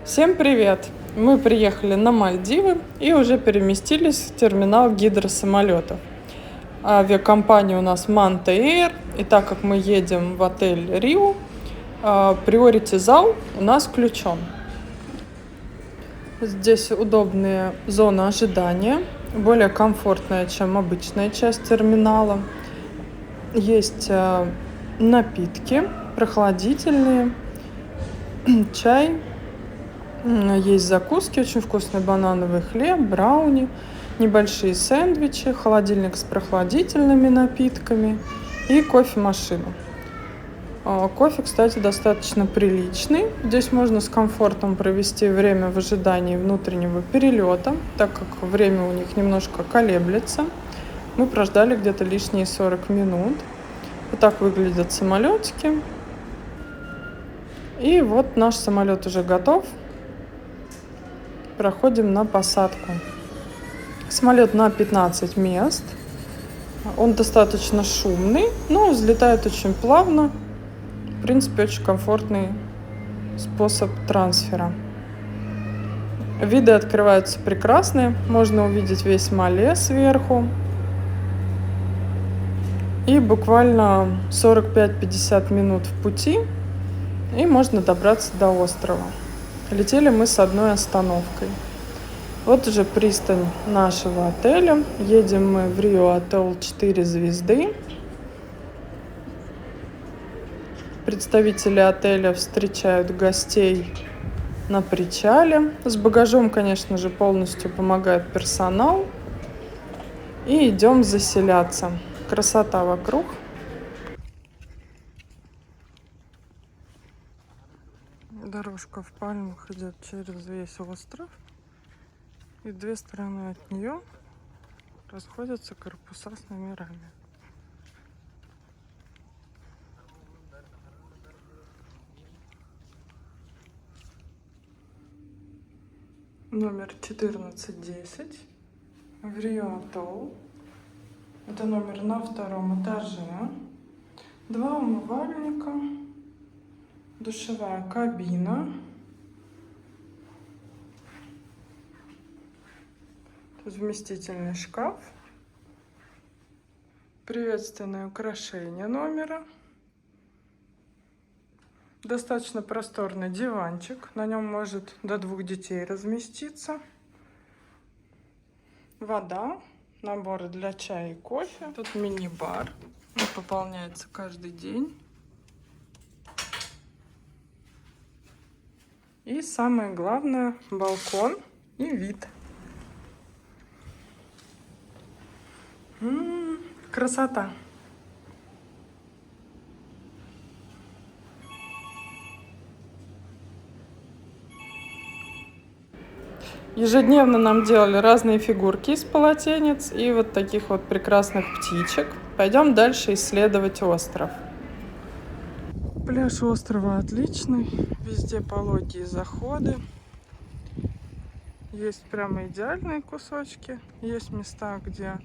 Всем привет! Мы приехали на Мальдивы и уже переместились в терминал гидросамолетов. Авиакомпания у нас Manta Air, и так как мы едем в отель Риу, Priority зал у нас включен. Здесь удобные зоны ожидания, более комфортная, чем обычная часть терминала. Есть напитки прохладительные, чай. Есть закуски, очень вкусный банановый хлеб, брауни, небольшие сэндвичи, холодильник с прохладительными напитками и кофемашина. Кофе, кстати, достаточно приличный. Здесь можно с комфортом провести время в ожидании внутреннего перелета, так как время у них немножко колеблется. Мы прождали где-то лишние 40 минут. Вот так выглядят самолетики. И вот наш самолет уже готов. Проходим на посадку. Самолет на 15 мест. Он достаточно шумный, но взлетает очень плавно. В принципе, очень комфортный способ трансфера. Виды открываются прекрасные. Можно увидеть весь Мале сверху. И буквально 45-50 минут в пути, и можно добраться до острова. Летели мы с одной остановкой. Вот уже пристань нашего отеля. Едем мы в Риу Отель 4 звезды. Представители отеля встречают гостей на причале. С багажом, конечно же, полностью помогает персонал. И идем заселяться. Красота вокруг. Дорожка в пальмах идет через весь остров. И две стороны от нее расходятся корпуса с номерами. Номер 1410 в Риу Отель. Это номер на втором этаже. 2 умывальника, душевая кабина. Тут вместительный шкаф. Приветственное украшение номера. Достаточно просторный диванчик. На нем может до 2 детей разместиться. Вода, наборы для чая и кофе. Тут мини-бар. Он пополняется каждый день. И самое главное, балкон и вид. Красота! Ежедневно нам делали разные фигурки из полотенец и вот таких вот прекрасных птичек. Пойдем дальше исследовать остров. Пляж острова отличный, везде пологие заходы. Есть прямо идеальные кусочки, есть места, где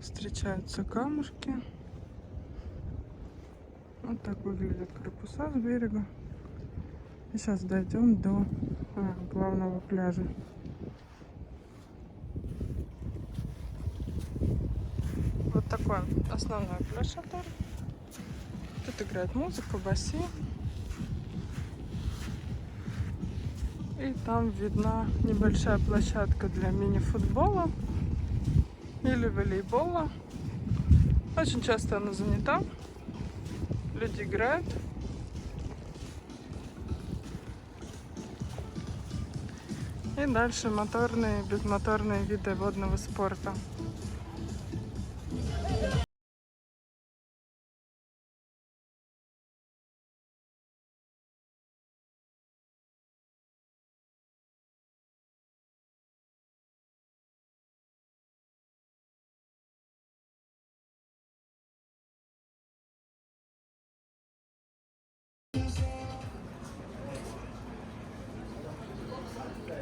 встречаются камушки. Вот так выглядят корпуса с берега. И сейчас дойдем до главного пляжа. Вот такой основной пляж отеля. Тут играет музыка, бассейн. И там видна небольшая площадка для мини-футбола или волейбола. Очень часто она занята. Люди играют. И дальше моторные и безмоторные виды водного спорта.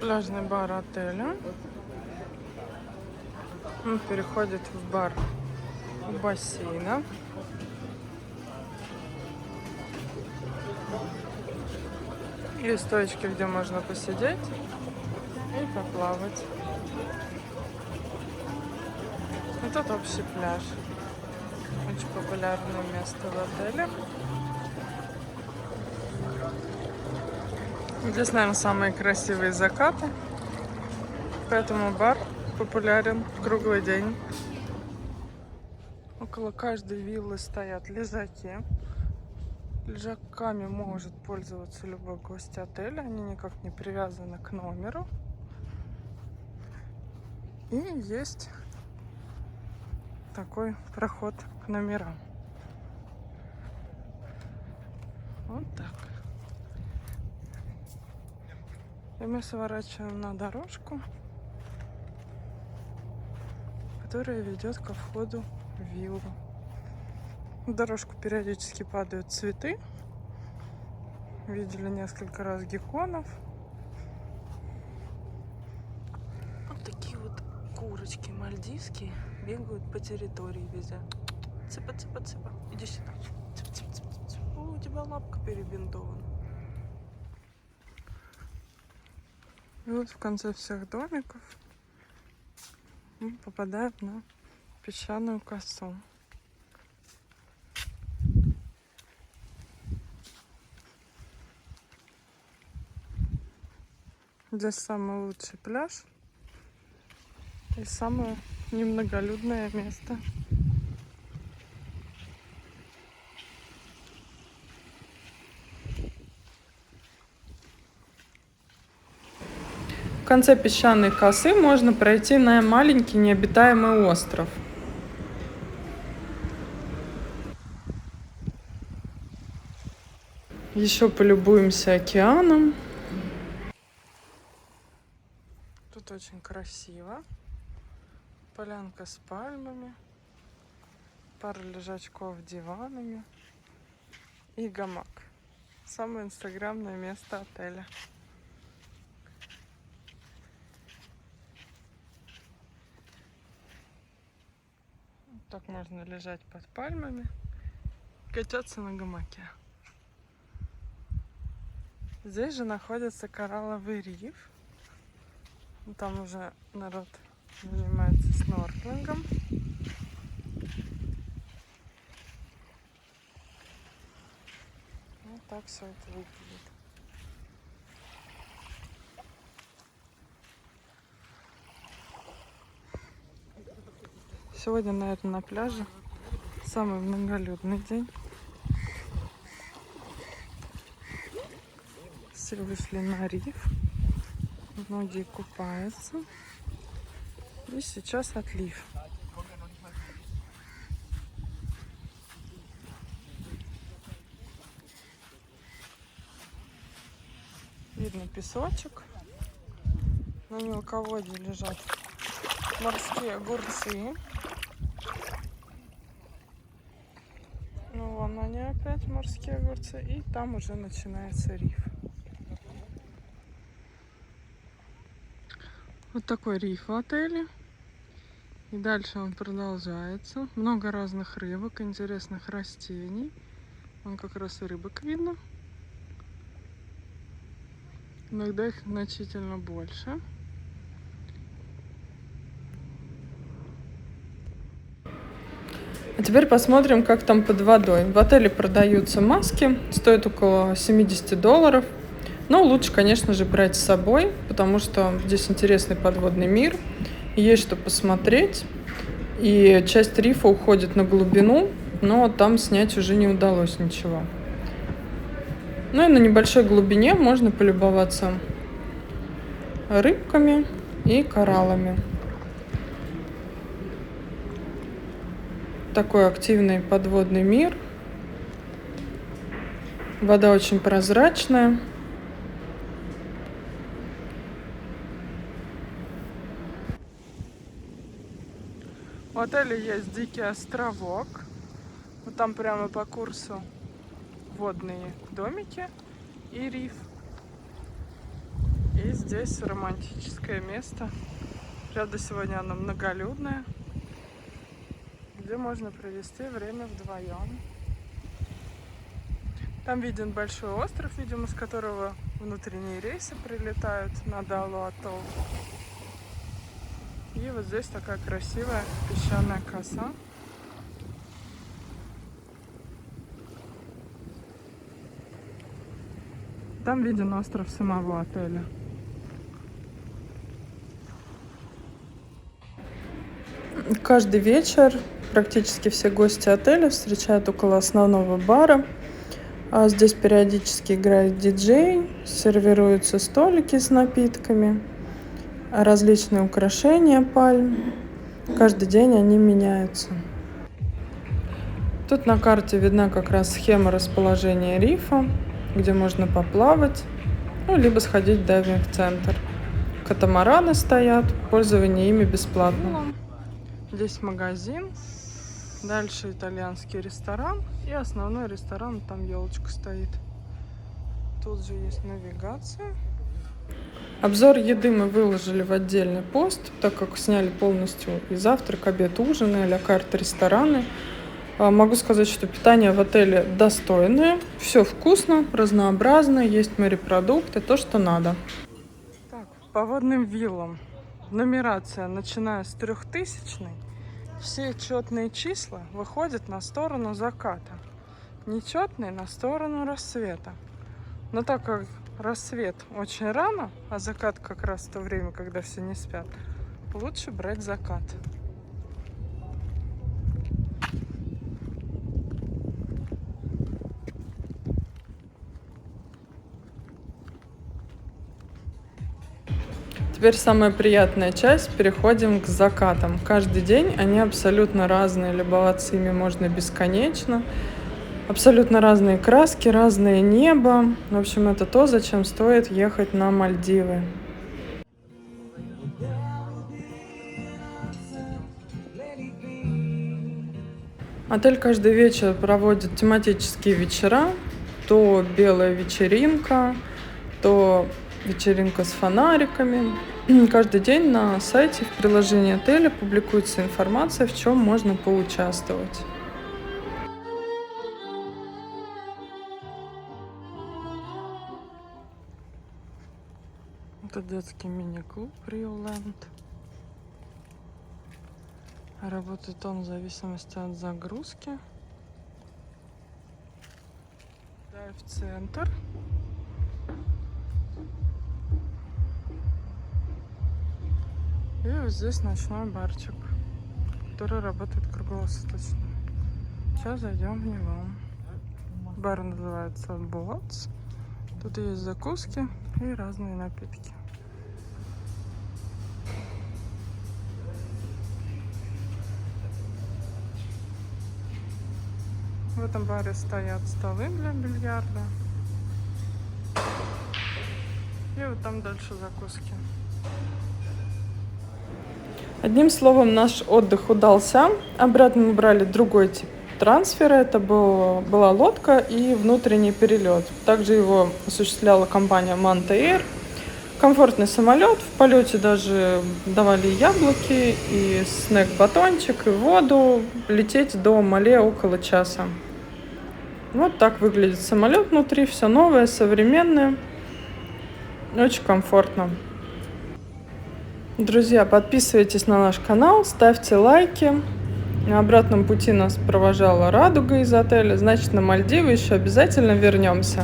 Пляжный бар отеля. Он переходит в бар у бассейна. Есть точки, где можно посидеть и поплавать. И тут общий пляж. Очень популярное место в отеле. Здесь, наверное, самые красивые закаты. Поэтому бар популярен круглый день. Около каждой виллы стоят лежаки. Лежаками может пользоваться любой гость отеля. Они никак не привязаны к номеру. И есть такой проход к номерам. Вот так. И мы сворачиваем на дорожку, которая ведет ко входу в виллу. На дорожку периодически падают цветы. Видели несколько раз гекконов. Вот такие вот курочки мальдивские бегают по территории везде. Цыпа, цыпа, цыпа. Иди сюда. Цып, цып, цып, цып. О, у тебя лапка перебинтована. И вот в конце всех домиков мы попадаем на песчаную косу. Здесь самый лучший пляж и самое немноголюдное место. В конце песчаной косы можно пройти на маленький необитаемый остров. Еще полюбуемся океаном. Тут очень красиво. Полянка с пальмами, пара лежачков диванами и гамак. Самое инстаграмное место отеля. Так можно лежать под пальмами, качаться на гамаке. Здесь же находится коралловый риф. Там уже народ занимается снорклингом. Вот так все это выглядит. Сегодня, наверное, на пляже самый многолюдный день. Все вышли на риф. Многие купаются. И сейчас отлив. Видно песочек. На мелководье лежат морские огурцы. Ну вон они опять, морские огурцы. И там уже начинается риф. Вот такой риф в отеле. И дальше он продолжается. Много разных рыбок, интересных растений. Вон как раз и рыбок видно. Иногда их значительно больше. А теперь посмотрим, как там под водой. В отеле продаются маски, стоят около $70. Но лучше, конечно же, брать с собой, потому что здесь интересный подводный мир, есть что посмотреть. И часть рифа уходит на глубину, но там снять уже не удалось ничего. Ну и на небольшой глубине можно полюбоваться рыбками и кораллами. Такой активный подводный мир. Вода очень прозрачная. В отеле есть дикий островок. Вот там прямо по курсу водные домики и риф. И здесь романтическое место. Правда, сегодня оно многолюдное, где можно провести время вдвоем. Там виден большой остров, видимо, с которого Внутренние рейсы прилетают на Далу-Атолл. И вот здесь такая красивая песчаная коса. Там виден остров самого отеля. Каждый вечер практически все гости отеля встречают около основного бара. А здесь периодически играет диджей, сервируются столики с напитками, различные украшения пальм. Каждый день они меняются. Тут на карте видна как раз схема расположения рифа, где можно поплавать, либо сходить в дайвинг-центр. Катамараны стоят, пользование ими бесплатно. Здесь магазин, дальше итальянский ресторан и основной ресторан, там елочка стоит. Тут же есть навигация. Обзор еды мы выложили в отдельный пост, так как сняли полностью и завтрак, обед, ужин, и а-ля карт рестораны. Могу сказать, что питание в отеле достойное, все вкусно, разнообразно, есть морепродукты, то, что надо. Так, по водным виллам нумерация, начиная с 3000, все четные числа выходят на сторону заката, нечетные на сторону рассвета. Но так как рассвет очень рано, а закат как раз в то время, когда все не спят, лучше брать закат. Теперь самая приятная часть. Переходим к закатам. Каждый день они абсолютно разные. Любоваться ими можно бесконечно. Абсолютно разные краски, разное небо. В общем, это то, зачем стоит ехать на Мальдивы. Отель каждый вечер проводит тематические вечера. То белая вечеринка, то вечеринка с фонариками. Каждый день на сайте в приложении отеля публикуется информация, в чем можно поучаствовать. Это детский мини-клуб Риоленд. Работает он в зависимости от загрузки. Дайв-центр. И вот здесь ночной барчик, который работает круглосуточно. Сейчас зайдем в него. Бар называется Boats. Тут есть закуски и разные напитки. В этом баре стоят столы для бильярда. И вот там дальше закуски. Одним словом, наш отдых удался. Обратно мы брали другой тип трансфера. Это была лодка и внутренний перелет. Также его осуществляла компания Manta Air. Комфортный самолет. В полете даже давали яблоки, и снэк-батончик, и воду. Лететь до Мале около часа. Вот так выглядит самолет внутри. Все новое, современное. Очень комфортно. Друзья, подписывайтесь на наш канал, ставьте лайки. На обратном пути нас провожала Радуга из отеля. Значит, на Мальдивы еще обязательно вернемся.